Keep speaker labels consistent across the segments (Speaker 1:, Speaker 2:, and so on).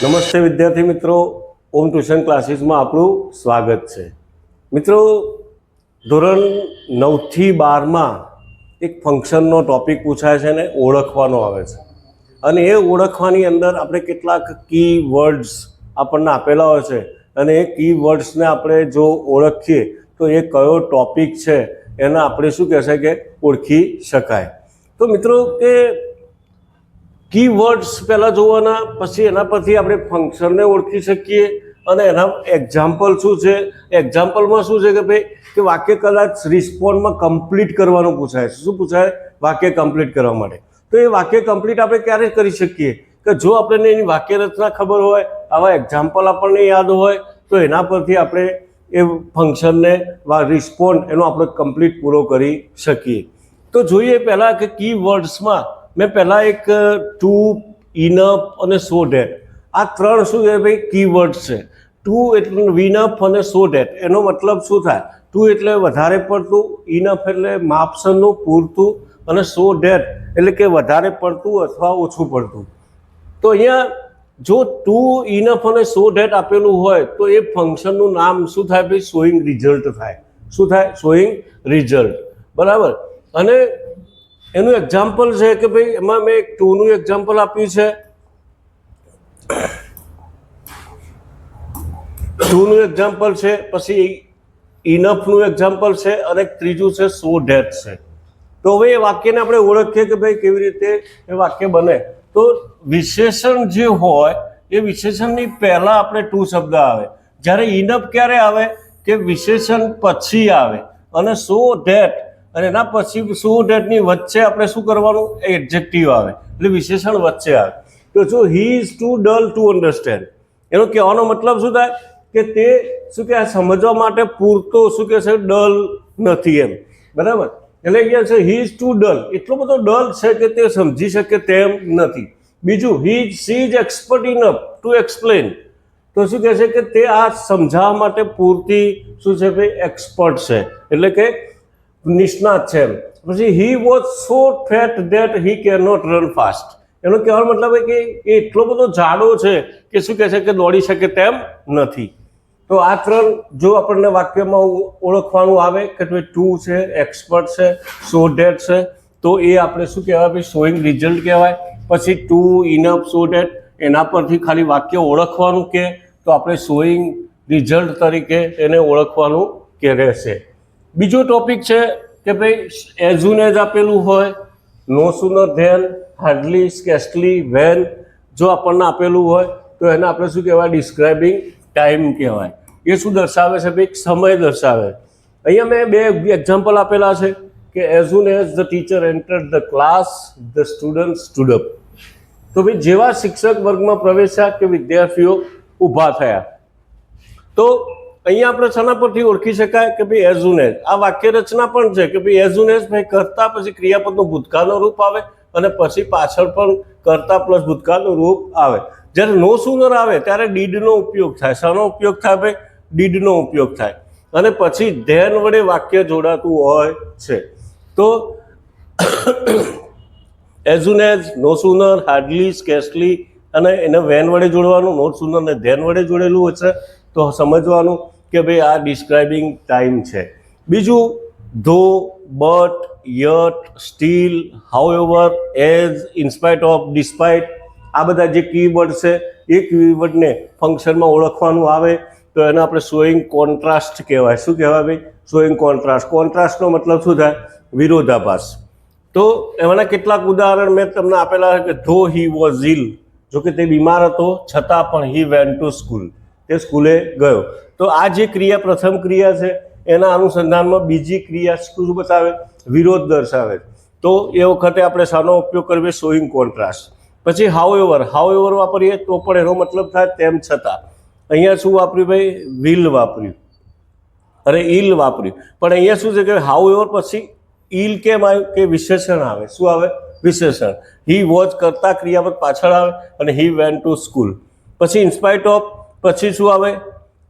Speaker 1: નમસ્તે વિદ્યાર્થી મિત્રો, ઓમ ટ્યુશન ક્લાસીસમાં આપણું સ્વાગત છે. મિત્રો, ધોરણ 9 થી 12માં એક ફંક્શનનો ટોપિક પૂછાય છે ને ઓળખવાનો આવે છે. અને એ ઓળખવાની અંદર આપણે કેટલાક કી વર્ડ્સ આપણને આપેલા હોય છે અને એ કી વર્ડ્સને આપણે જો ઓળખીએ તો એ કયો ટોપિક છે એને આપણે શું કહેશે કે ઓળખી શકાય. તો મિત્રો કે કી વર્ડ્સ પહેલાં જોવાના, પછી એના પરથી આપણે ફંક્શનને ઓળખી શકીએ અને એના એક્ઝામ્પલ શું છે. એક્ઝામ્પલમાં શું છે કે ભાઈ કે વાક્ય કદાચ રિસ્પોન્ડમાં કમ્પ્લીટ કરવાનું પૂછાય છે. શું પૂછાય? વાક્ય કમ્પ્લીટ કરવા માટે. તો એ વાક્ય કમ્પ્લીટ આપણે ક્યારે કરી શકીએ કે જો આપણને એની વાક્ય રચના ખબર હોય, આવા એક્ઝામ્પલ આપણને યાદ હોય તો એના પરથી આપણે એ ફંક્શનને રિસ્પોન્ડ એનો આપણે કમ્પ્લીટ પૂરો કરી શકીએ. તો જોઈએ પહેલાં કે કી વર્ડ્સમાં મેં પહેલાં એક ટુ, ઇનફ અને સો ડેટ, આ ત્રણ શું છે ભાઈ કીવર્ડ્સ છે. ટુ એટલે વિનફ અને સો ડેટ, એનો મતલબ શું થાય? ટુ એટલે વધારે પડતું, ઇનફ એટલે માપસરનું પૂરતું, અને સો ડેટ એટલે કે વધારે પડતું અથવા ઓછું પડતું. તો અહીંયા જો ટુ, ઇનફ અને સો ડેટ આપેલું હોય તો એ ફંક્શનનું નામ શું થાય ભાઈ? શોઈંગ રિઝલ્ટ થાય. શું થાય? Showing result. બરાબર. અને એનું એક્ઝામ્પલ છે કે ભાઈ એમાં મેં એક ટુનું એક્ઝામ્પલ આપ્યું છે, ટુનું એક્ઝામ્પલ છે, પછી ઇનફનું એક્ઝામ્પલ છે અને ત્રીજું છે સો ડેટ છે. તો હવે એ વાક્યને આપણે ઓળખીએ કે ભાઈ કેવી રીતે એ વાક્ય બને. તો વિશેષણ જે હોય એ વિશેષણની પહેલાં આપણે ટુ શબ્દ આવે, જ્યારે ઇનફ ક્યારે આવે કે વિશેષણ પછી આવે, અને સો ડેટ અને એના પછી સો ડેટની વચ્ચે આપણે શું કરવાનું? એડજેક્ટિવ આવે, એટલે વિશેષણ વચ્ચે આવે. તો જો he is too dull to understand, એનો કહેવાનો મતલબ શું થાય કે તે શું કે સમજવા માટે પૂરતો શું કહે છે ડલ નથી એમ. બરાબર. એટલે અહીંયા છે હી ઇઝ ટુ ડલ, એટલો બધો ડલ છે કે તે સમજી શકે તેમ નથી. બીજું she is expert enough to explain, તો શું કહે છે કે તે આ સમજાવવા માટે પૂરતી શું છે ભાઈ એક્સપર્ટ છે, એટલે કે નિષ્ણાત છે. પછી he was so fat that he can not run fast, એનો કહેવાનો મતલબ કે એ એટલો બધો જાડો છે કે શું કહે છે કે દોડી શકે તેમ નથી. તો આ ત્રણ જો આપણને વાક્યમાં ઓળખવાનું આવે કે ભાઈ ટુ છે, એક્સપર્ટ છે, સો ડેટ છે, તો એ આપણે શું કહેવાય ભાઈ? શોઈંગ રિઝલ્ટ કહેવાય. પછી ટુ, ઇનફ, સો ડેટ, એના પરથી ખાલી વાક્ય ઓળખવાનું કે તો આપણે શોઈંગ રિઝલ્ટ તરીકે એને ઓળખવાનું કે રહેશે. બીજો ટોપિક છે કે ભાઈ એઝ સુન એઝ આપેલું હોય, નો સુનર ધેન, હાર્ડલી, સ્કેર્સલી, વેન જો આપણને આપેલું હોય તો એને આપણે શું કહેવાય? ડિસ્ક્રાઇબિંગ ટાઈમ કહેવાય. એ શું દર્શાવે છે ભાઈ? સમય દર્શાવે. અહીંયા મેં બે એક્ઝામ્પલ આપેલા છે કે as soon as the teacher entered the class the student stood up. તો ભાઈ જેવા શિક્ષક વર્ગમાં પ્રવેશ્યા કે વિદ્યાર્થીઓ ઊભા થયા. તો અહીંયા આપણે શાના પરથી ઓળખી શકાય કે ભાઈ એઝ સુન એઝ, આ વાક્ય રચના પણ છે કે ભાઈ એઝ સુન એઝ ભાઈ કરતા પછી ક્રિયાપદનું ભૂતકાળનું રૂપ આવે અને પછી પાછળ પણ કરતા પ્લસ ભૂતકાળનું રૂપ આવે. જ્યારે નો સુનર આવે ત્યારે ડીડનો ઉપયોગ થાય. શાનો ઉપયોગ થાય ભાઈ? ડીડનો ઉપયોગ થાય. અને પછી ધેન વડે વાક્ય જોડાતું હોય છે. તો એઝ સુન એઝ, નો સુનર, હાર્ડલી, સ્કેર્સલી અને એને વેન વડે જોડવાનું, નો સુનર ને ધેન વડે જોડેલું હોય છે. તો સમજવાનું કે ભાઈ આ ડિસ્ક્રાઇબિંગ ટાઈમ છે. બીજું though, but, yet, still, however, as, in spite of, despite, આ બધા જે કીવર્ડ છે એ કીવર્ડને ફંક્શનમાં ઓળખવાનું આવે તો એને આપણે શોઈંગ કોન્ટ્રાસ્ટ કહેવાય. શું કહેવાય ભાઈ? Showing contrast. કોન્ટ્રાસ્ટનો મતલબ શું થાય? વિરોધાભાસ. તો એમાંના કેટલાક ઉદાહરણ મેં તમને આપેલા છે કે ધો હી વોઝ ઇલ, જો કે તે બીમાર હતો છતાં પણ હી વેન્ટ ટુ સ્કૂલ, તે સ્કૂલે ગયો. તો આ જે ક્રિયા પ્રથમ ક્રિયા છે એના અનુસંધાનમાં બીજી ક્રિયા શું બતાવે? વિરોધ દર્શાવે. તો એ વખતે આપણે શાનો ઉપયોગ કરીએ? Showing contrast. પછી હાઉએવર, હાઉએવર વાપરીએ તો પણ એનો મતલબ થાય તેમ છતાં. અહીંયા શું વાપર્યું ભાઈ? વિલ વાપર્યું અને ઇલ વાપર્યું. પણ અહીંયા શું છે કે હાઉએવર પછી ઇલ કેમ આવ્યું કે વિશેષણ આવે. શું આવે? વિશેષણ. હી વોઝ કરતા ક્રિયાપદ પાછળ આવે અને હી વેન્ટ ટુ સ્કૂલ. પછી ઇન્સ્પાઇટ ઓફ પછી શું આવે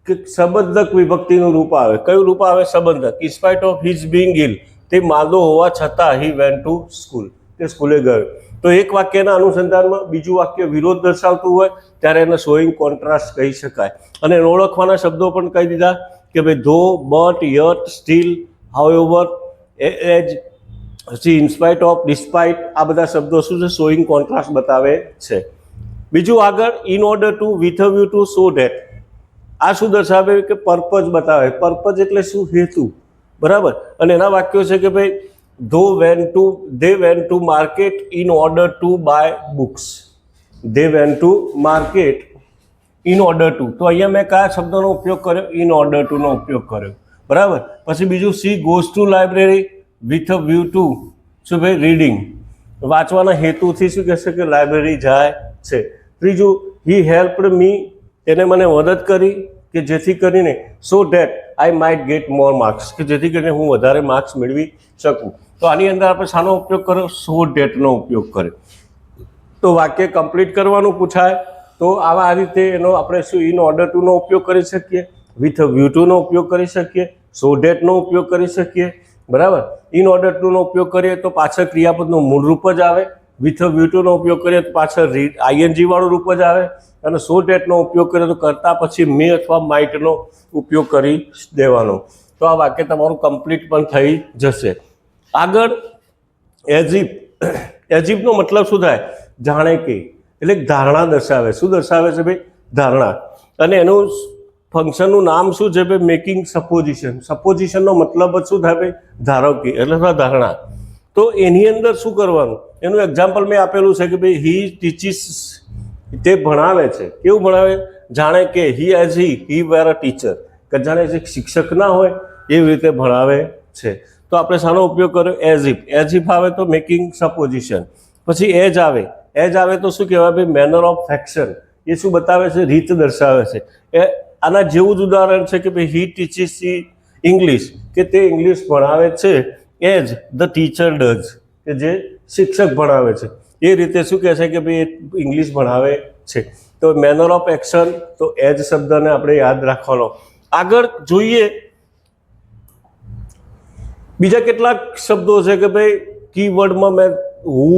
Speaker 1: કે સંબંધક વિભક્તિનું રૂપ આવે. કયું રૂપ આવે? સંબંધક. ઇન્સ્પાઇટ ઓફ હિઝ બિંગ ઇલ, તે માંદો હોવા છતાં હી વેન્ટ ટુ સ્કૂલ, તે સ્કૂલે ગયો. તો એક વાક્યના અનુસંધાનમાં બીજું વાક્ય વિરોધ દર્શાવતું હોય ત્યારે એને શોઈંગ કોન્ટ્રાસ્ટ કહી શકાય. અને એને ઓળખવાના શબ્દો પણ કહી દીધા કે ભાઈ though, but, yet, still, however, as, સી, ઇનસ્પાઇટ ઓફ, ડિસ્પાઇટ, આ બધા શબ્દો શું છે? શોઈંગ કોન્ટ્રાસ્ટ બતાવે છે. બીજું આગળ in order to, with a view to, so that, આ શું દર્શાવે કે પર્પઝ બતાવે. પર્પઝ એટલે શું? હેતુ, બરાબર. અને એના વાક્યો છે કે ભાઈ they went to market in order to buy books. They went to market in order to, તો અહીંયા મેં કયા શબ્દનો ઉપયોગ કર્યો? in order to નો ઉપયોગ કર્યો, બરાબર. પછી બીજું she goes to library with a view to, શું ભાઈ? રીડિંગ, વાંચવાના હેતુથી શું કહેશે કે લાઇબ્રેરી જાય છે. ત્રીજું he helped me, એને મને મદદ કરી કે જેથી કરીને so that I might get more marks, કે જેથી કરીને હું વધારે માર્ક્સ મેળવી શકું. તો આની અંદર આપણે શાનો ઉપયોગ કર્યો? so that નો ઉપયોગ કર્યો. તો વાક્ય કમ્પ્લીટ કરવાનું પૂછાય તો આવા આ રીતે એનો આપણે શું ઇન ઓર્ડર ટુ નો ઉપયોગ કરી શકીએ, વિથ અ વ્યૂ ટુ નો ઉપયોગ કરી શકીએ, સો ડેટ નો ઉપયોગ કરી શકીએ, બરાબર. ઇન ઓર્ડર ટુ નો ઉપયોગ કરીએ તો પાછળ ક્રિયાપદનું મૂળ રૂપ જ આવે. વિથ અ વ્યૂ ટુ નો ઉપયોગ કરીએ તો પાછળ આઈએનજી વાળું રૂપ જ આવે. અને સો ડેટનો ઉપયોગ કરીએ તો કરતા પછી મે અથવા માઇટનો ઉપયોગ કરી દેવાનો. તો આ વાક્ય તમારું કમ્પ્લીટ પણ થઈ જશે. આગળ એઝિફ. એઝિફનો મતલબ શું થાય? જાણે કે, એટલે ધારણા દર્શાવે. શું દર્શાવે છે ભાઈ? ધારણા. અને એનું ફંક્શનનું નામ શું છે ભાઈ? Making supposition. સપોઝિશનનો મતલબ જ શું થાય ભાઈ? ધારો કે, એટલે ધારણા. તો એની અંદર શું કરવાનું? એનું એક્ઝામ્પલ મેં આપેલું છે કે ભાઈ હી ટીચિસ, તે ભણાવે છે. કેવું ભણાવે? જાણે કે હી વેર અ ટીચર, કે જાણે શિક્ષક ના હોય એવી રીતે ભણાવે છે. તો આપણે શાનો ઉપયોગ કર્યો? As if. એઝ ઇફ આવે તો મેકિંગ સપોઝિશન. પછી એજ આવે. એજ આવે તો શું કહેવાય ભાઈ? Manner of action. એ શું બતાવે છે? રીત દર્શાવે છે. એ આના જેવું જ ઉદાહરણ છે કે ભાઈ હી ટીચિસ ઇંગ્લિશ, કે તે ઇંગ્લિશ ભણાવે છે એઝ ધ ટીચર ડઝ, કે જે શિક્ષક ભણાવે છે એ રીતે શું કહે છે કે ભાઈ ઇંગ્લિશ ભણાવે છે. તો મેનર ઓફ એક્શન, તો એજ શબ્દને આપણે યાદ રાખવાનો. આગળ જોઈએ બીજા કેટલાક શબ્દો છે કે ભાઈ કીવર્ડમાં મેં હુ,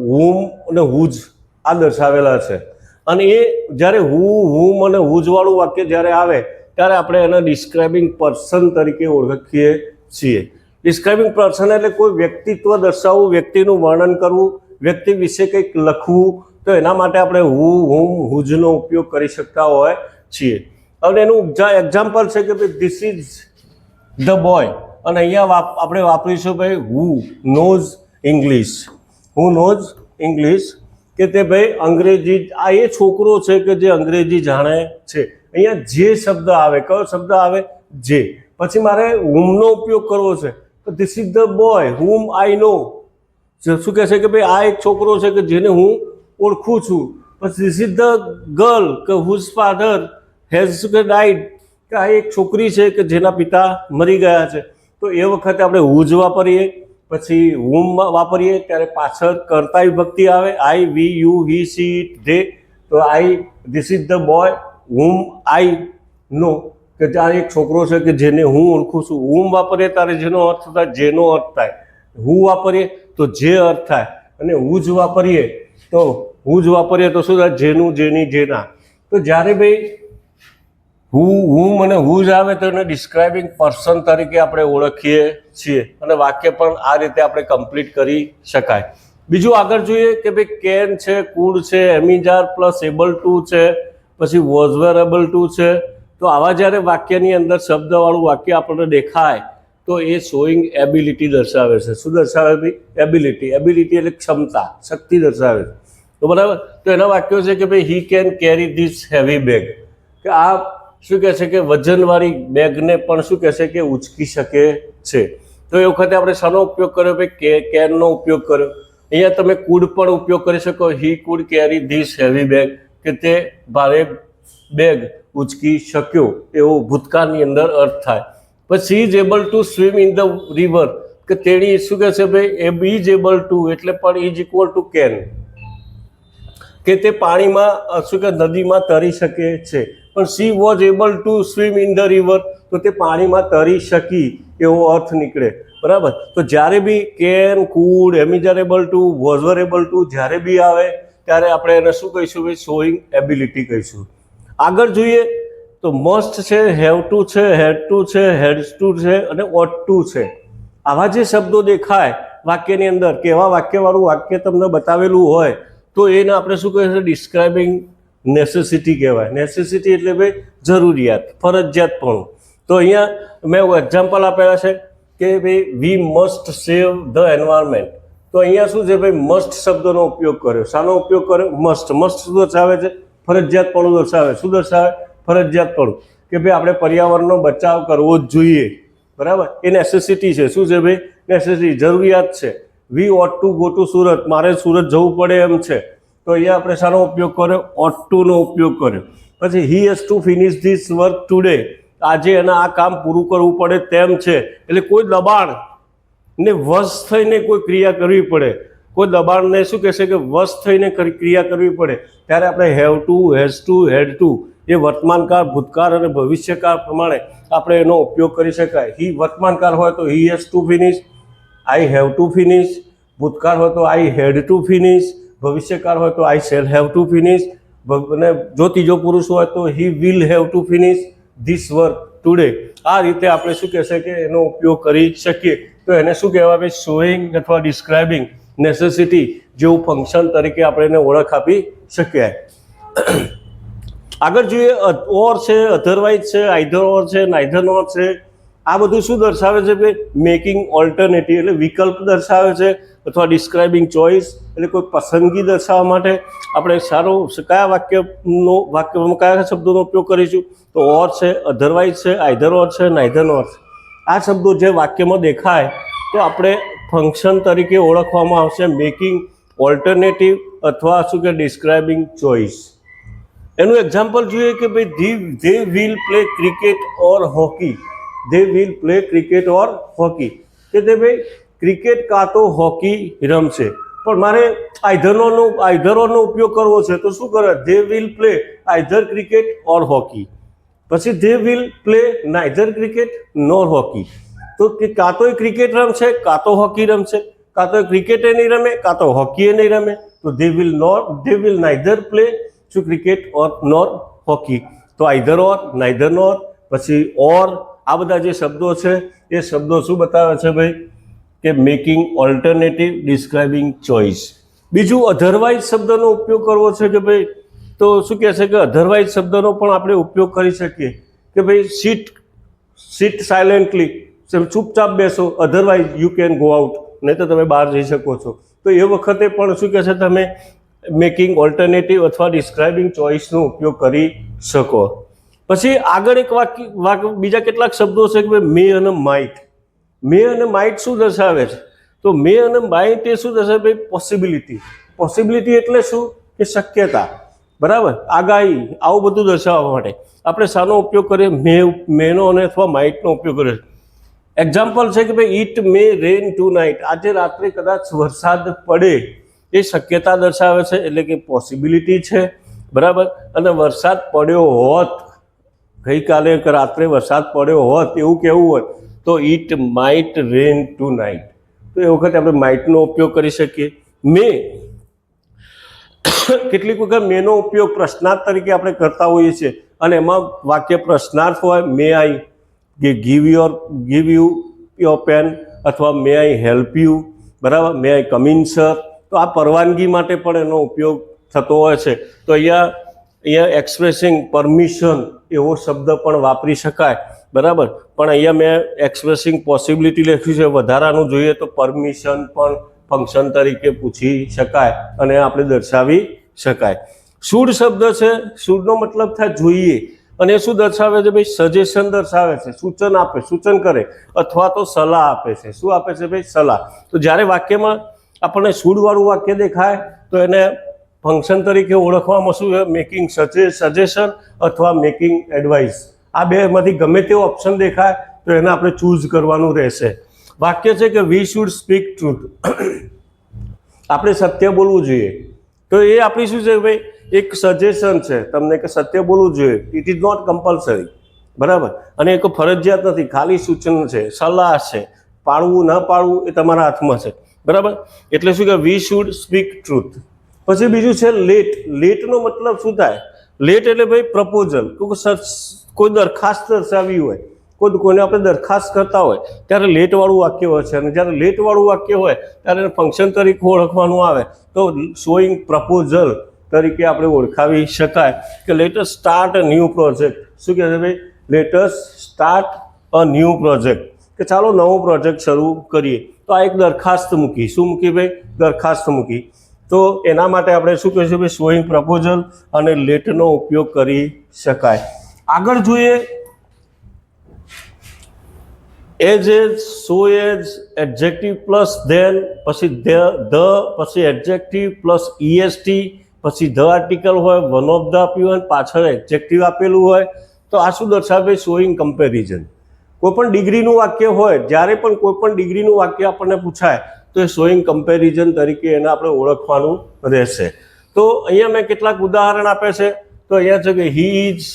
Speaker 1: હુમ અને હુજ આ દર્શાવેલા છે. અને એ જ્યારે હુમ અને હુજ વાળું વાક્ય જ્યારે આવે ત્યારે આપણે એને ડિસ્ક્રાઇબિંગ પર્સન તરીકે ઓળખીએ છીએ. ડિસ્ક્રાઇબિંગ પર્સન એટલે કોઈ વ્યક્તિત્વ દર્શાવવું, વ્યક્તિનું વર્ણન કરવું, વ્યક્તિ વિશે કંઈક લખવું. તો એના માટે આપણે હુ, હુમ, હુજનો ઉપયોગ કરી શકતા હોય છીએ. અને એનું એક્ઝામ્પલ છે કે ભાઈ ધીસ ઇઝ ધ બોય, અને અહીંયા આપણે વાપરીશું ભાઈ હુ નોઝ ઇંગ્લિશ. હુ નોઝ ઇંગ્લિશ, કે તે ભાઈ અંગ્રેજી, આ એ છોકરો છે કે જે અંગ્રેજી જાણે છે. અહીંયા જે શબ્દ આવે, કયો શબ્દ આવે? જે. પછી મારે હુમનો ઉપયોગ કરવો છે તો this is the boy whom I નો. શું કહે છે કે ભાઈ આ એક છોકરો છે કે જેને હું ઓળખું છું. પછી ધીસ ઇઝ ધ ગર્લ, કે હુઝ ફાધર હેઝ ડાઈડ, કે આ એક છોકરી છે કે જેના પિતા મરી ગયા છે. તો એ વખતે આપણે હુજ વાપરીએ. પછી હુમ વાપરીએ ત્યારે પાછળ કર્તા વિભક્તિ આવે. I, we, you, he, she, it, they. તો I, this is the boy whom I know, કે ત્યાં એક છોકરો છે કે જેને હું ઓળખું છું. હુમ વાપરીએ ત્યારે જેનો અર્થ થાય, જેનો અર્થ થાય. હું વાપરીએ તો જે અર્થ થાય. અને હુજ વાપરીએ તો શું થાય? જેનું, જેની, જેના. તો જ્યારે ભાઈ હુમ અને હુજ આવે તો એને ડિસ્ક્રાઇબિંગ પર્સન તરીકે આપણે ઓળખીએ છીએ. અને વાક્ય પણ આ રીતે આપણે કમ્પ્લીટ કરી શકાય. બીજું આગળ જોઈએ કે ભાઈ કેન છે, કુડ છે, એમિજાર પ્લસ એબલ ટુ છે, પછી વોઝ વેર એબલ ટુ છે. તો આવા જ્યારે વાક્યની અંદર શબ્દવાળું વાક્ય આપણને દેખાય તો એ શોઈંગ એબિલિટી દર્શાવે છે. શું દર્શાવે ભાઈ? એબિલિટી. એબિલિટી એટલે ક્ષમતા, શક્તિ દર્શાવે છે. તો બરાબર. તો એના વાક્યો છે કે ભાઈ he can carry this heavy bag, કે આ શું કહે છે કે વજનવાળી બેગને પણ શું કહે છે કે ઉચકી શકે છે. તો એ વખતે આપણે શાનો ઉપયોગ કર્યો ભાઈ? કેનનો ઉપયોગ કર્યો. અહીંયા તમે કુડ પણ ઉપયોગ કરી શકો. He could carry this heavy bag, કે તે ભારે બેગ ઉચકી શક્યો, એવો ભૂતકાળની અંદર અર્થ થાય. પછી is able to swim in the river, કે તેણી શું કહે છે ભાઈ ઇઝ એબલ ટુ એટલે પણ ઇઝ ઇક્વલ ટુ કેન, કે તે પાણીમાં શું કે નદીમાં તરી શકે છે. પણ she was able to swim in the river, તો તે પાણીમાં તરી શકી એવો અર્થ નીકળે, બરાબર. તો જ્યારે બી કેન, કુડ, એમિઝરેબલ ટુ, વોઝરેબલ ટુ જ્યારે બી આવે ત્યારે આપણે એને શું કહીશું ભાઈ? શોઈંગ એબિલિટી કહીશું. આગળ જોઈએ તો મસ્ટ છે, હેવ ટુ છે, હેડ ટુ છે, હેડ્સ ટુ છે અને ઓટ ટુ છે. આવા જે શબ્દો દેખાય વાક્યની અંદર કે એવા વાક્યવાળું વાક્ય તમને બતાવેલું હોય તો એને આપણે શું કહીશું? ડિસ્ક્રાઇબિંગ નેસેસિટી કહેવાય. નેસેસિટી એટલે ભાઈ જરૂરિયાત, ફરજિયાતપણું. તો અહીંયા મેં એક્ઝામ્પલ આપેલા છે કે ભાઈ we must save the environment. તો અહીંયા શું છે ભાઈ? મસ્ટ શબ્દનો ઉપયોગ કર્યો. શાનો ઉપયોગ કર્યો? મસ્ટ. મસ્ટ શું દર્શાવે છે? ફરજિયાતપણું દર્શાવે. શું દર્શાવે? ફરજિયાતપણું. કે ભાઈ આપણે પર્યાવરણનો બચાવ કરવો જ જોઈએ, બરાબર. એ નેસેસિટી છે. શું છે ભાઈ? નેસેસિટી, જરૂરિયાત છે. વી ઓટ ટુ ગો ટુ સુરત. મારે સુરત જવું પડે એમ છે. તો અહીંયા આપણે શાનો ઉપયોગ કર્યો? ઓટ ટુનો ઉપયોગ કર્યો. પછી he has two finish this work today. આજે એના આ કામ પૂરું કરવું પડે તેમ છે. એટલે કોઈ દબાણ ને વશ થઈને કોઈ ક્રિયા કરવી પડે. કોઈ દબાણને શું કહેશે કે વશ થઈને ક્રિયા કરવી પડે ત્યારે આપણે have to, has to, had to એ વર્તમાનકાળ, ભૂતકાળ અને ભવિષ્યકાળ પ્રમાણે આપણે એનો ઉપયોગ કરી શકાય. હી વર્તમાનકાળ હોય તો he has two finish, I have to finish. ભૂતકાળ હોય તો આઈ હેડ ટુ ફિનિશ. ભવિષ્યકાળ હોય તો આઈ શેલ હેવ ટુ ફિનિશ. અને જો ત્રીજો પુરુષ હોય તો he will have to finish this work today. આ રીતે આપણે શું કહેશે કે એનો ઉપયોગ કરી શકીએ. તો એને શું કહેવાય? શોઈંગ અથવા ડિસ્ક્રાઇબિંગ નેસેસિટી જેવું ફંક્શન તરીકે આપણે એને ઓળખ આપી શકીએ. આગળ જોઈએ, ઓર છે, અધરવાઇઝ છે, આઈધર ઓર છે, નાઈધર નોર છે. આ બધું શું દર્શાવે છે ભાઈ? મેકિંગ ઓલ્ટરનેટિવ એટલે વિકલ્પ દર્શાવે છે, અથવા ડિસ્ક્રાઇબિંગ ચોઇસ એટલે કોઈ પસંદગી દર્શાવવા માટે આપણે સારું કયા વાક્યમાં કયા શબ્દોનો ઉપયોગ કરીશું? તો ઓર છે, અધરવાઇઝ છે, આઈધર ઓર છે, નાઈધર નોર છે. આ શબ્દો જે વાક્યમાં દેખાય તો આપણે ફંક્શન તરીકે ઓળખવામાં આવશે મેકિંગ ઓલ્ટરનેટિવ અથવા શું કે ડિસ્ક્રાઇબિંગ ચોઇસ. એનું એક્ઝામ્પલ જોઈએ કે ભાઈ they will play cricket or hockey. They will play cricket or hockey કે તે ભાઈ ક્રિકેટ કાં તો હોકી રમશે. પણ મારે આઈધરનો ઉપયોગ કરવો છે તો શું કરે? They will play either cricket or hockey. પછી they will play neither cricket nor hockey. તો કે કાં તો એ ક્રિકેટ રમશે, કાં તો હોકી રમશે. કાં તો ક્રિકેટે નહીં રમે, કાં તો હોકીએ નહીં રમે. તો ધે વિલ નાઈધર પ્લે શું ક્રિકેટ ઓર નોર હોકી. તો આઈધર ઓર, નાઈધર નોર, પછી ઓર, આ બધા જે શબ્દો છે એ શબ્દો શું બતાવે છે ભાઈ? કે મેકિંગ ઓલ્ટરનેટિવ, ડિસ્ક્રાઇબિંગ ચોઇસ. બીજું અધરવાઇઝ શબ્દનો ઉપયોગ કરવો છે કે ભાઈ તો શું કહે છે કે અધરવાઇઝ શબ્દનો પણ આપણે ઉપયોગ કરી શકીએ કે ભાઈ સીટ સાયલેન્ટલી, ચૂપચાપ બેસો. Otherwise you can go out, નહીં તો તમે બહાર જઈ શકો છો. તો એ વખતે પણ શું કહે છે? તમે મેકિંગ ઓલ્ટરનેટિવ અથવા ડિસ્ક્રાઇબિંગ ચોઇસનો ઉપયોગ કરી શકો. પછી આગળ એક વાક્ય બીજા કેટલાક શબ્દો છે કે ભાઈ મે અને માઇટ. મે અને માઇટ શું દર્શાવે છે? તો મે અને માઇટ એ શું દર્શાવે ભાઈ? પોસિબિલિટી. પોસિબિલિટી એટલે શું? કે શક્યતા, બરાબર, આગાહી, આવું બધું દર્શાવવા માટે આપણે શાનો ઉપયોગ કરીએ? મેનો અને અથવા માઇટનો ઉપયોગ કરીએ. એક્ઝામ્પલ છે કે ભાઈ it may rain tonight. આજે રાત્રે કદાચ વરસાદ પડે એ શક્યતા દર્શાવે છે એટલે કે પોસિબિલિટી છે, બરાબર. અને વરસાદ પડ્યો હોત, ગઈકાલે રાત્રે વરસાદ પડ્યો હોત એવું કહેવું હોય તો it might rain tonight. તો એ વખતે આપણે માઇટનો ઉપયોગ કરી શકીએ. મે, કેટલીક વખત મેનો ઉપયોગ પ્રશ્નાર્થ તરીકે આપણે કરતા હોઈએ છીએ અને એમાં વાક્ય પ્રશ્નાર્થ હોય. May I give you your pen અથવા મે આઈ હેલ્પ યુ, બરાબર, મે આઈ કમ ઇન સર. તો આ પરવાનગી માટે પણ એનો ઉપયોગ થતો હોય છે. તો અહીંયા એક્સપ્રેસિંગ પરમિશન એવો શબ્દ પણ વાપરી શકાય, બરાબર. પણ અહીંયા મેં એક્સપ્રેસિંગ પોસિબિલિટી લખ્યું છે. વધારાનું જોઈએ તો પરમિશન પણ ફંક્શન તરીકે પૂછી શકાય અને આપણે દર્શાવી શકાય. શુડ શબ્દ છે. શુડનો મતલબ થાય જોઈએ અને એ શું દર્શાવે છે ભાઈ? સજેશન દર્શાવે છે, સૂચન આપે, સૂચન કરે અથવા તો સલાહ આપે છે. શું આપે છે ભાઈ? સલાહ. તો જ્યારે વાક્યમાં આપણને શુડવાળું વાક્ય દેખાય તો એને ફંક્શન તરીકે ઓળખવામાં શું છે? મેકિંગ સજેશન અથવા મેકિંગ એડવાઇસ. આ બેમાંથી ગમે તેવો ઓપ્શન દેખાય તો એને આપણે ચૂઝ કરવાનું રહેશે. વાક્ય છે કે વી શુડ સ્પીક ટ્રુથ. આપણે સત્ય બોલવું જોઈએ. તો એ આપણી શું છે ભાઈ? એક સજેશન છે તમને કે સત્ય બોલવું જોઈએ. It is not compulsory. બરાબર, અને એ કોઈ ફરજિયાત નથી, ખાલી સૂચન છે, સલાહ છે, પાળવું ના પાળવું એ તમારા હાથમાં છે. બરાબર, એટલે શું કે વી શુડ સ્પીક ટ્રુથ. પછી બીજું છે લેટ. લેટનો મતલબ શું થાય? લેટ એટલે ભાઈ પ્રપોઝલ, કોઈ દરખાસ્ત દર્શાવી હોય, કોઈને આપણે દરખાસ્ત કરતા હોય ત્યારે લેટવાળું વાક્ય હોય છે, અને જ્યારે લેટવાળું વાક્ય હોય ત્યારે ફંક્શન તરીકે ઓળખવાનું આવે તો શોઈંગ પ્રપોઝલ તરીકે આપણે ઓળખાવી શકાય કે lettuce start a new project. શું કહે છે ભાઈ? Lettuce start a new project, કે ચાલો નવો પ્રોજેક્ટ શરૂ કરીએ. તો આ એક દરખાસ્ત મૂકી. શું મૂકી ભાઈ? દરખાસ્ત મૂકી. તો એના માટે આપણે શું કહીશું ભાઈ? શોઈંગ પ્રપોઝલ અને લેટનો ઉપયોગ કરી શકાય. આગળ જોઈએ, એજ એજ, સો એજ, એડજેક્ટિવ પ્લસ ધેન, પછી ધ, પછી એડજેક્ટિવ પ્લસ EST, પછી ધ આર્ટિકલ હોય, વન ઓફ ધ આપ્યું હોય, પાછળ એડજેક્ટિવ આપેલું હોય. તો આ શું દર્શાવે? Showing comparison. કોઈ પણ ડિગ્રીનું વાક્ય હોય, જ્યારે પણ કોઈ પણ ડિગ્રીનું વાક્ય આપણને પૂછાય તો એ શોઈંગ કમ્પેરિઝન તરીકે એને આપણે ઓળખવાનું રહેશે. તો અહીંયા મેં કેટલાક ઉદાહરણ આપે છે. તો અહીંયા છે કે he is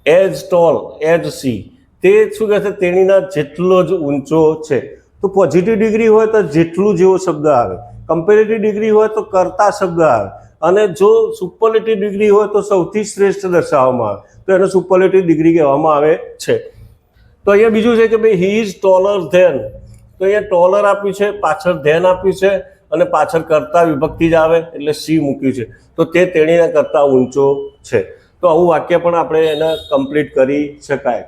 Speaker 1: as toll as C. તે શું કહે છે? તેણીના જેટલો જ ઊંચો છે. તો પોઝિટિવ ડિગ્રી હોય તો જેટલું જેવો શબ્દ આવે, કમ્પેરેટિવ ડિગ્રી હોય તો કરતા શબ્દ આવે, અને જો સુપરલેટિવ ડિગ્રી હોય તો સૌથી શ્રેષ્ઠ દર્શાવવામાં આવે, તો એને સુપરલેટિવ ડિગ્રી કહેવામાં આવે છે. તો અહીંયા બીજું છે કે ભાઈ હી ઇઝ ટોલર ધેન. તો અહીંયા ટોલર આપ્યું છે, પાછળ ધેન આપ્યું છે, અને પાછળ કરતા વિભક્તિ જ આવે એટલે સી મૂક્યું છે. તો તે તેણીના કરતા ઊંચો છે. તો આવું વાક્ય પણ આપણે એને કમ્પ્લીટ કરી શકાય.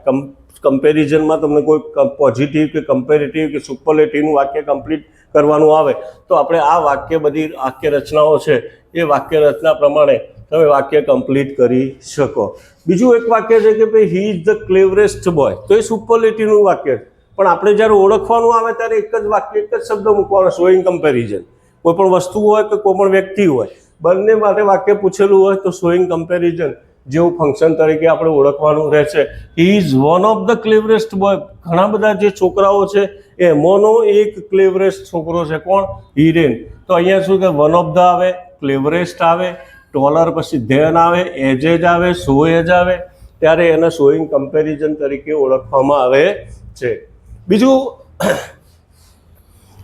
Speaker 1: કમ્પેરિઝનમાં તમને કોઈ પોઝિટિવ કે કમ્પેરેટિવ કે સુપરલેટિવનું વાક્ય કમ્પ્લીટ કરવાનું આવે તો આપણે આ વાક્ય, બધી વાક્ય રચનાઓ છે એ વાક્ય રચના પ્રમાણે તમે વાક્ય કમ્પ્લીટ કરી શકો. બીજું એક વાક્ય છે કે ભાઈ he is the cleverest boy. તો એ સુપરલેટિવનું વાક્ય છે, પણ આપણે જ્યારે ઓળખવાનું આવે ત્યારે એક જ વાક્ય, એક જ શબ્દ મૂકવાનો, શોઈંગ કમ્પેરિઝન. કોઈ પણ વસ્તુ હોય કે કોઈ પણ વ્યક્તિ હોય, બંને માટે વાક્ય પૂછેલું હોય તો શોઈંગ કમ્પેરિઝન જેવું ફંક્શન તરીકે આપણે ઓળખવાનું રહેશે. He is one of the cleverest boy. ઘણા બધા જે છોકરાઓ છે એમાંનો એક ક્લેવરેસ્ટ છોકરો છે. કોણ? હિરેન. તો અહીંયા શું કે વન ઓફ ધ આવે, ક્લેવરેસ્ટ આવે, ટોલર પછી ધેન આવે, એજ આવે, સો એજ આવે, ત્યારે એને શોઈંગ કમ્પેરિઝન તરીકે ઓળખવામાં આવે છે. બીજું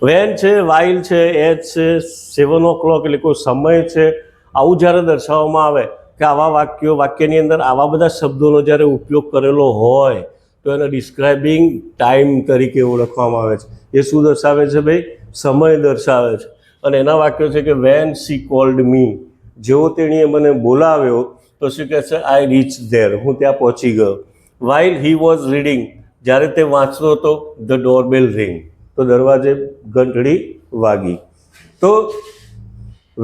Speaker 1: વેન છે, વાઇલ છે, એજ છે, 7 o'clock એટલે કોઈ સમય છે. આવું જ્યારે દર્શાવવામાં આવે કે આવા વાક્યની અંદર આવા બધા શબ્દોનો જ્યારે ઉપયોગ કરેલો હોય તો એને ડિસ્ક્રાઇબિંગ ટાઈમ તરીકે ઓળખવામાં આવે છે. એ શું દર્શાવે છે ભાઈ? સમય દર્શાવે છે. અને એના વાક્યો છે કે વેન સી કોલ્ડ મી. જેવો તેણીએ મને બોલાવ્યો તો શું કહે છે? I reach there. હું ત્યાં પહોંચી ગયો. While he was reading. જ્યારે તે વાંચતો હતો, ધ ડોરબેલ રિંગ. તો દરવાજે ઘંટડી વાગી. તો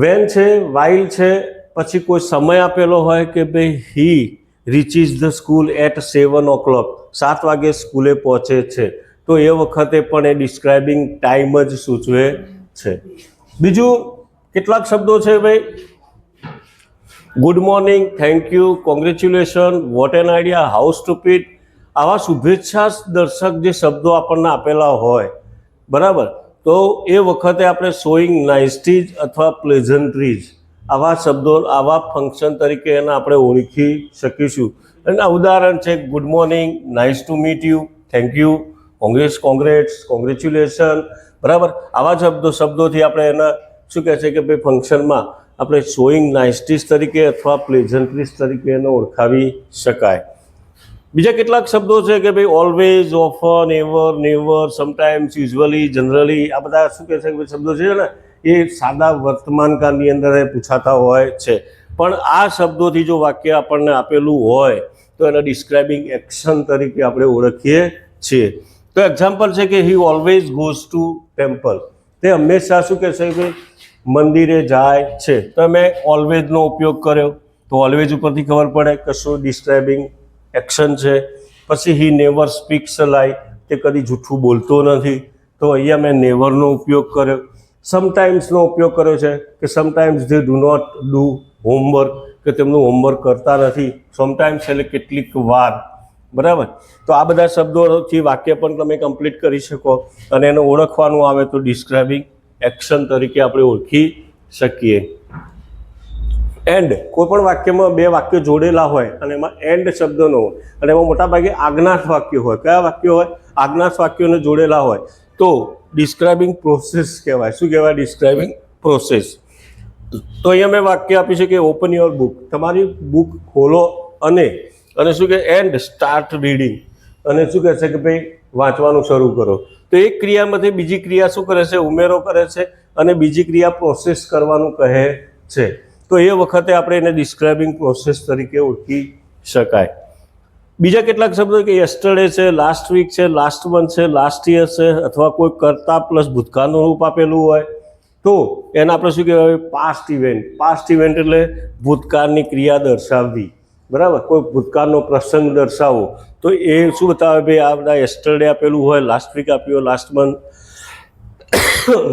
Speaker 1: વેન છે, વાઇલ છે, પછી કોઈ સમય આપેલો હોય કે ભાઈ હી રીચીઝ ધ સ્કૂલ એટ 7 o'clock. 7 વાગે સ્કૂલે પહોંચે છે. તો એ વખતે પણ એ ડિસ્ક્રાઇબિંગ ટાઈમ જ સૂચવે છે. બીજું કેટલાક શબ્દો છે ભાઈ, good morning, thank you, congratulation, what an idea, how stupid. આવા શુભેચ્છા દર્શક જે શબ્દો આપણને આપેલા હોય, બરાબર, તો એ વખતે આપણે શોઈંગ નાઇસટીઝ અથવા પ્લેઝન્ટ્રીઝ આવા શબ્દો, આવા ફંક્શન તરીકે એને આપણે ઓળખી શકીશું. અને ઉદાહરણ છે good morning, nice to meet you, thank you, congrats, congratulation. બરાબર, આવા શબ્દોથી આપણે એના શું કહે છે કે ભાઈ ફંક્શનમાં આપણે શોઈંગ નાઇસટીઝ તરીકે અથવા પ્લેઝન્ટ્રીઝ તરીકે એને ઓળખાવી શકાય. બીજા કેટલાક શબ્દો છે કે ભાઈ always, often, ever, never, sometimes, usually, generally. આ બધા શું કહે છે કે શબ્દો છે ને એ સાદા વર્તમાનકાળની અંદર પૂછાતા હોય છે. પણ આ શબ્દોથી જો વાક્ય આપણને આપેલું હોય તો એને ડિસ્ક્રાઇબિંગ એક્શન તરીકે આપણે ઓળખીએ છીએ. તો એક્ઝામ્પલ છે કે he always goes to temple. તે હંમેશા શું કહે છે કે મંદિરે જાય છે. તો મેં ઓલવેઝનો ઉપયોગ કર્યો તો ઓલવેઝ ઉપરથી ખબર પડે કે શું ડિસ્ક્રાઇબિંગ એક્શન છે. પછી હી નેવર સ્પીક્સ અ લાય. તે કદી જૂઠું બોલતો નથી. તો અહીંયા મેં નેવરનો ઉપયોગ કર્યો. સમટાઈમ્સનો ઉપયોગ કર્યો છે કે sometimes they do not do homework, કે તેમનું હોમવર્ક કરતા નથી. સમટાઈમ્સ એટલે કેટલીક વાર. બરાબર, તો આ બધા શબ્દોથી વાક્ય પણ તમે કમ્પ્લીટ કરી શકો અને એને ઓળખવાનું આવે તો ડિસ્ક્રાઇબિંગ એક્શન તરીકે આપણે ઓળખી શકીએ. એન્ડ કોઈ પણ વાક્યમાં બે વાક્યો જોડેલા હોય અને એમાં એન્ડ શબ્દનો હોય અને એમાં મોટાભાગે આજ્ઞાર્થ વાક્યો હોય. કયા વાક્યો હોય? આજ્ઞાર્થ વાક્યોને જોડેલા હોય તો ડિસ્ક્રાઇબિંગ પ્રોસેસ કહેવાય. શું કહેવાય? Describing process. તો અહીંયા મેં વાક્ય આપ્યું છે કે ઓપન યોર બુક, તમારી બુક ખોલો અને શું કે એન્ડ સ્ટાર્ટ રીડિંગ, અને શું કહે છે કે ભાઈ વાંચવાનું શરૂ કરો. તો એક ક્રિયામાંથી બીજી ક્રિયા શું કરે છે? ઉમેરો કરે છે અને બીજી ક્રિયા પ્રોસેસ કરવાનું કહે છે. તો એ વખતે આપણે એને ડિસ્ક્રાઇબિંગ પ્રોસેસ તરીકે ઓળખી શકાય. બીજા કેટલાક શબ્દો કે યસ્ટરડે છે, લાસ્ટ વીક છે, લાસ્ટ મંથ છે, લાસ્ટ યર છે, અથવા કોઈ કરતા પ્લસ ભૂતકાળનું રૂપ આપેલું હોય તો એને આપણે શું કહેવાય? Past event. પાસ્ટ ઇવેન્ટ એટલે ભૂતકાળની ક્રિયા દર્શાવવી, બરાબર? કોઈ ભૂતકાળનો પ્રસંગ દર્શાવવો. તો એ શું બતાવે? ભાઈ આ બધા યસ્ટરડે આપેલું હોય, લાસ્ટ વીક આપ્યું હોય, લાસ્ટ મંથ,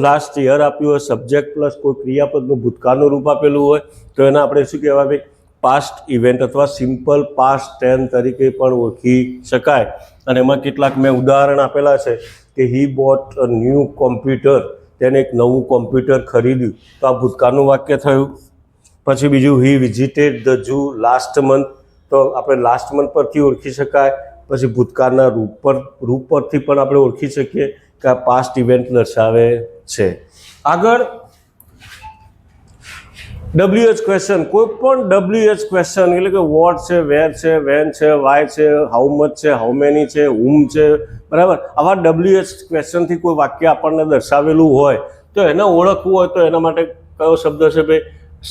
Speaker 1: લાસ્ટ યર આપ્યું હોય, સબ્જેક્ટ પ્લસ કોઈ ક્રિયાપદનું ભૂતકાળનું રૂપ આપેલું હોય તો એને આપણે શું કહેવાય? ભાઈ પાસ્ટ ઇવેન્ટ અથવા સિમ્પલ પાસ્ટ ટેન્સ તરીકે પણ ઓળખી શકાય. અને એમાં કેટલાક મેં ઉદાહરણ આપેલા છે કે he bought a new computer, તેને એક નવું કોમ્પ્યુટર ખરીદ્યું, તો આ ભૂતકાળનું વાક્ય થયું. પછી બીજું he visited the zoo last month, તો આપણે લાસ્ટ મંથ પરથી ઓળખી શકાય. પછી ભૂતકાળના રૂપ પરથી પણ આપણે ઓળખી શકીએ કે આ પાસ્ટ ઇવેન્ટ દર્શાવે છે. આગળ WH ક્વેશ્ચન. કોઈ પણ WH ક્વેશ્ચન એટલે કે વોટ છે, વેર છે, વેન છે, વાય છે, હાઉ મચ છે, હાઉ મેની છે, હુમ છે, બરાબર? આવા WH ક્વેશ્ચનથી કોઈ વાક્ય આપણને દર્શાવેલું હોય તો એને ઓળખવું હોય તો એના માટે કયો શબ્દ છે? ભાઈ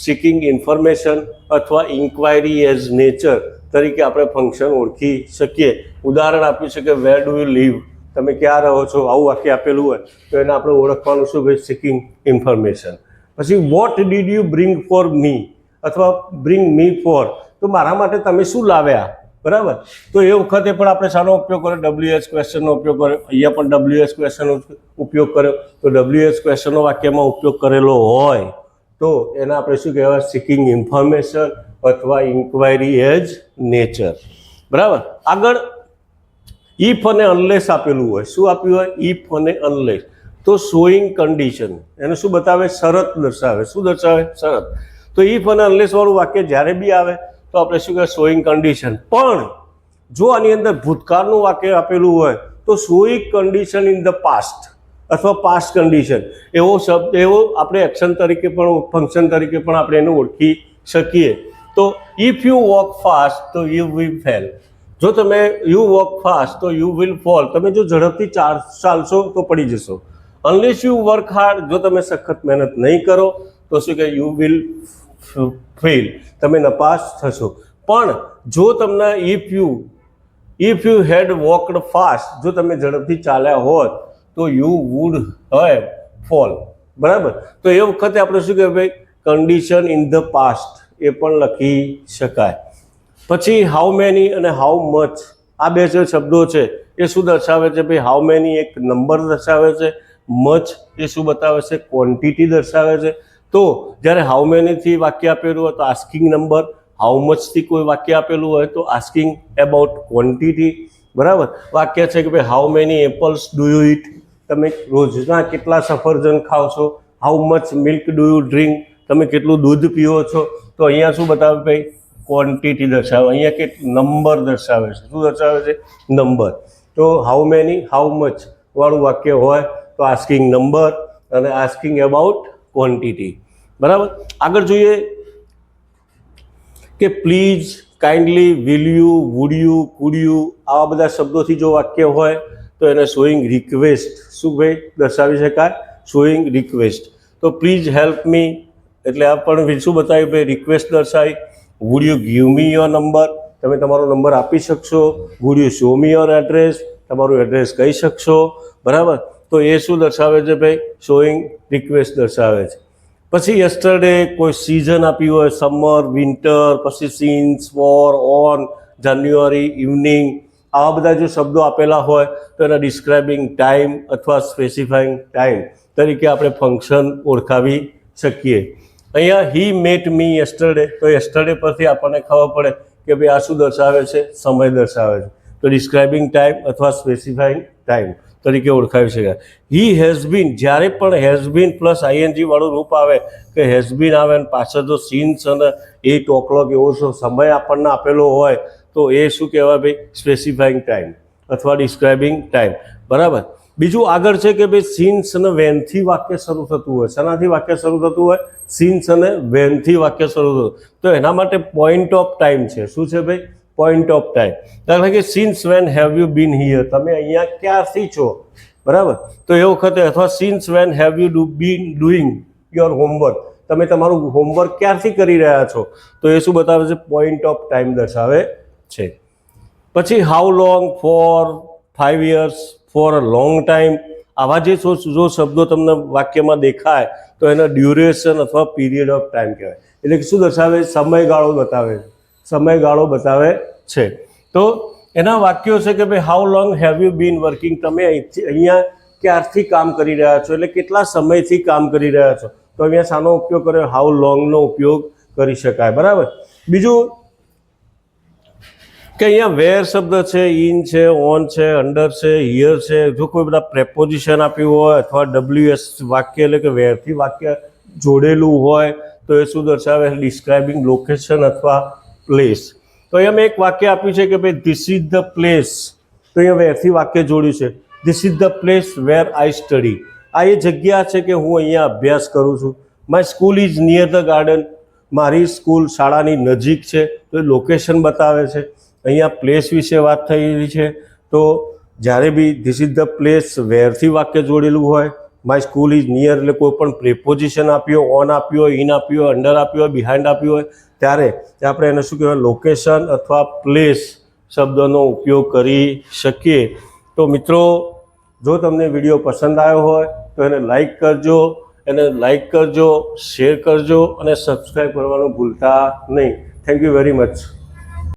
Speaker 1: સિકિંગ ઇન્ફોર્મેશન અથવા ઇન્ક્વાયરી એઝ નેચર તરીકે આપણે ફંક્શન ઓળખી શકીએ. ઉદાહરણ આપ્યું છે કે વેર ડુ યુ લીવ, તમે ક્યાં રહો છો, આવું વાક્ય આપેલું હોય તો એને આપણે ઓળખવાનું શું? ભાઈ સિકિંગ ઇન્ફોર્મેશન. પછી what did you bring for me અથવા બ્રિંગ મી ફોર, તો મારા માટે તમે શું લાવ્યા, બરાબર? તો એ વખતે પણ આપણે શાનો ઉપયોગ કર્યો? WH ક્વેશ્ચનનો ઉપયોગ કર્યો. અહીંયા પણ WH ક્વેશ્ચનનો ઉપયોગ કર્યો. તો WH ક્વેશ્ચનનો વાક્યમાં ઉપયોગ કરેલો હોય તો એને આપણે શું કહેવાય? સિકિંગ ઇન્ફોર્મેશન અથવા ઇન્ક્વાયરી એઝ નેચર, બરાબર? આગળ ઇફ અને અનલેસ આપેલું હોય. શું આપ્યું હોય? ઇફ અને અનલેસ. તો શોઈંગ કન્ડિશન, એને શું બતાવે? શરત દર્શાવે. શું દર્શાવે? શરત. તો ઇફ અને અનલેસ વાળું વાક્ય જ્યારે બી આવે તો આપણે શું કહેવાય? Showing condition. પણ જો આની અંદર ભૂતકાળનું વાક્ય આપેલું હોય તો showing condition in the past અથવા પાસ્ટ કન્ડિશન, એવો શબ્દ, એવો આપણે એક્શન તરીકે પણ, ફંક્શન તરીકે પણ આપણે એને ઓળખી શકીએ. તો ઇફ યુ વોક ફાસ્ટ તો યુ વિલ ફેલ. જો તમે યુ વોક ફાસ્ટ તો યુ વિલ ફોલ, તમે જો ઝડપથી ચાલશો તો પડી જશો. અનલેસ યુ વર્ક હાર્ડ, જો તમે સખત મહેનત નહીં કરો તો શું કે યુ વિલ ફેલ, તમે નપાસ થશો. પણ જો તમને if you had walked fast, જો તમે ઝડપથી ચાલ્યા હોત તો યુ વુડ હેવ ફોલ, બરાબર? તો એ વખતે આપણે શું કહેવાય? ભાઈ કન્ડિશન ઇન ધ પાસ્ટ એ પણ લખી શકાય. પછી હાઉ મેની અને હાઉ મચ, આ બે જે શબ્દો છે એ શું દર્શાવે છે? ભાઈ હાઉ મેની એક નંબર દર્શાવે છે, મચ એ શું બતાવે છે? ક્વોન્ટિટી દર્શાવે છે. તો જ્યારે હાઉ મેનીથી વાક્ય આપેલું હોય તો આસ્કિંગ નંબર, હાઉ મચથી કોઈ વાક્ય આપેલું હોય તો આસ્કિંગ એબાઉટ ક્વોન્ટિટી, બરાબર? વાક્ય છે કે ભાઈ how many apples do you it, તમે રોજના કેટલા સફરજન ખાઓ છો? How much milk do you drink, તમે કેટલું દૂધ પીવો છો? તો અહીંયા શું બતાવે? ભાઈ ક્વોન્ટિટી દર્શાવે. અહીંયા કે નંબર દર્શાવે છે. શું દર્શાવે છે? નંબર. તો હાઉ મેની, હાઉ મચ વાળું વાક્ય હોય તો આસ્કિંગ નંબર અને આસ્કિંગ અબાઉટ ક્વોન્ટિટી, બરાબર? આગળ જોઈએ કે please, kindly, will you, would you, food you, આવા બધા શબ્દોથી જો વાક્ય હોય તો એને શોઈંગ રિક્વેસ્ટ શું ભાઈ દર્શાવી શકાય? Showing request. તો પ્લીઝ હેલ્પ મી એટલે આ પણ શું બતાવ્યું? ભાઈ રિક્વેસ્ટ દર્શાવી. Would you give me your number, તમે તમારો નંબર આપી શકશો. Would you show me your address, તમારું એડ્રેસ કહી શકશો, બરાબર? તો એ શું દર્શાવે છે? ભાઈ શોઈંગ રિક્વેસ્ટ દર્શાવે છે. પછી યસ્ટરડે કોઈ સિઝન આપ્યું હોય, સમર, વિન્ટર, પછી since, for, on, January, evening, આવા બધા જો શબ્દો આપેલા હોય તો એના ડિસ્ક્રાઇબિંગ ટાઈમ અથવા સ્પેસિફાઈંગ ટાઈમ તરીકે આપણે ફંક્શન ઓળખાવી શકીએ. અહીંયા હી મેટ મી યસ્ટરડે, તો યસ્ટરડે પરથી આપણને ખબર પડે કે ભાઈ આ શું દર્શાવે છે? સમય દર્શાવે છે. તો ડિસ્ક્રાઇબિંગ ટાઈમ અથવા સ્પેસિફાઈંગ ટાઈમ. તરીકે ઓળખાવી શકાય. હી હેઝ બીન, જ્યારે પણ હેઝ બીન પ્લસ આઈએનજી વાળું રૂપ આવે કે હેઝ બીન આવે અને પાછળ જો સીન્સ અને 8 o'clock એવો સમય આપણને આપેલો હોય તો એ શું કહેવાય ભાઈ? સ્પેસિફાઈંગ ટાઈમ અથવા ડિસ્ક્રાઇબિંગ ટાઈમ. બરાબર. બીજું આગળ છે કે ભાઈ સીન્સ અને વેનથી વાક્ય શરૂ થતું હોય. શેનાથી વાક્ય શરૂ થતું હોય? સીન્સ અને વેનથી વાક્ય શરૂ થતું. તો એના માટે પોઈન્ટ ઓફ ટાઈમ છે. શું છે ભાઈ? Point of time. દાખલા કે since when have you been here, તમે અહીંયા ક્યારથી છો? બરાબર. તો એ વખતે અથવા since when have you been doing your homework, તમે તમારું હોમવર્ક ક્યારથી કરી રહ્યા છો? તો એ શું બતાવે છે? પોઈન્ટ ઓફ ટાઈમ દર્શાવે છે. પછી how long, for 5 years, for a long time, આવા જે જો શબ્દો તમને વાક્યમાં દેખાય તો એનો ડ્યુરેશન અથવા પીરિયડ ઓફ ટાઈમ કહેવાય. એટલે કે શું દર્શાવે? સમયગાળો બતાવે, સમયગાળો બતાવે છે. તો એના વાક્યો છે કે ભાઈ how long have you been working, તમે અહીંયા ક્યારથી કામ કરી રહ્યા છો, એટલે કેટલા સમયથી કામ કરી રહ્યા છો. તો અહીંયા શાનો ઉપયોગ કર્યો? હાઉ લોંગનો ઉપયોગ કરી શકાય. બરાબર. બીજું કે અહીંયા વેર શબ્દ છે, ઇન છે, ઓન છે, અંડર છે, હિયર છે. જો કોઈ બધા પ્રેપોઝિશન આપ્યું હોય અથવા WS વાક્ય એટલે કે વેરથી વાક્ય જોડેલું હોય તો એ શું દર્શાવે? ડિસ્ક્રાઇબિંગ લોકેશન અથવા પ્લેસ. તો અહીંયા મેં એક વાક્ય આપ્યું છે કે ભાઈ ધીસ ઇઝ ધ પ્લેસ, તો અહીંયા વેરથી વાક્ય જોડ્યું છે. This is the place where I study, આ એ જગ્યા છે કે હું અહીંયા અભ્યાસ કરું છું. My school is near the garden, મારી સ્કૂલ શાળાની નજીક છે. તો એ લોકેશન બતાવે છે. અહીંયા પ્લેસ વિશે વાત થઈ રહી છે. તો જ્યારે બી ધીસ ઇઝ ધ પ્લેસ વેરથી વાક્ય જોડેલું હોય, માય સ્કૂલ ઇઝ નિયર એટલે કોઈ પણ પ્રિપોઝિશન આપ્યો, ઓન આપ્યો હોય, ઇન આપ્યો હોય, અંડર આપ્યો હોય, બિહાઇન્ડ આપ્યું હોય, ત્યારે આપણે એને શું કહેવાય? લોકેશન અથવા પ્લેસ શબ્દનો ઉપયોગ કરી શકીએ. તો મિત્રો, જો તમને વિડીયો પસંદ આવ્યો હોય તો એને લાઈક કરજો, શેર કરજો અને સબસ્ક્રાઈબ કરવાનું ભૂલતા નહીં. Thank you very much.